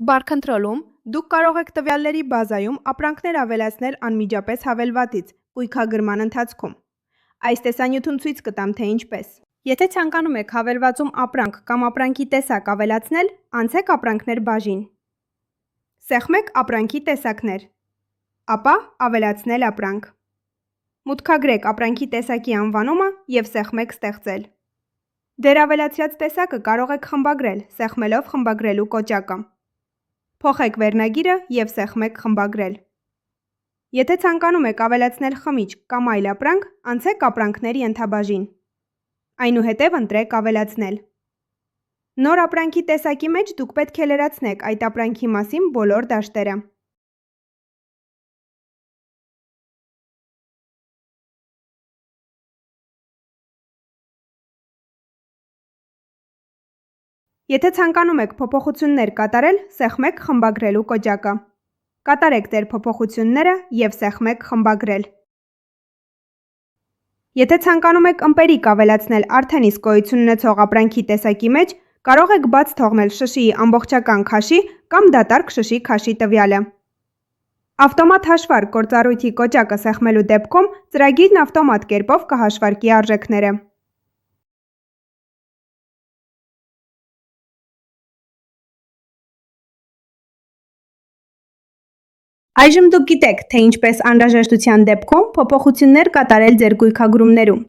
Բարքընտրոլում դուք կարող եք տվյալների բազայում ապրանքներ ավելացնել անմիջապես հավելվածից կույքագրման ընթացքում։ Այս տեսանյութում ցույց կտամ, թե ինչպես։ Եթե ցանկանում եք հավելվածում ապրանք կամ ապրանքի տեսակ ավելացնել, անցեք ապրանքներ բաժին։ Սեղմեք ապրանքի տեսակներ, ապա ավելացնել ապրանք։ Մուտքագրեք ապրանքի տեսակի անվանումը և սեղմեք ստեղծել։ Ձեր ավելացրած տեսակը կարող եք խմբագրել, սեղմելով խմբագրելու կոճակը։ Փոխեք վերնագիրը և սեղմեք խմբագրել։ Եթե ցանկանում եք ավելացնել խմիչք կամ այլ ապրանք, անցեք ապրանքներ ենթաբաժին։ Այնուհետև ընտրեք ավելացնել։ Նոր ապրանքի տեսակի մեջ դուք պետք է լրացնեք այդ ապրանքի մասին բոլոր դաշտերը։ Եթե ցանկանում եք փոփոխություններ կատարել, սեղմեք խմբագրելու կոճակը։ Կատարեք ձեր փոփոխությունները և սեղմեք խմբագրել։ Եթե ցանկանում եք ըմպելիք ավելացնել արդեն իսկ գոյություն ունեցող ապրանքի տեսակի մեջ, կարող եք բաց թողնել շշիի ամբողջական քաշի կամ դատարկ շշի քաշի տվյալը։ Ավտոմատ հաշվարկ գործառույթի կոճակը սեղմելու դեպքում ծրագիրն ավտոմատ կերպով կհաշվարկի արժեքները։ Այժմ դուք գիտեք, թե ինչպես անհրաժեշտության դեպքում փոփոխություններ կատարել ձեր գույքագրումներում։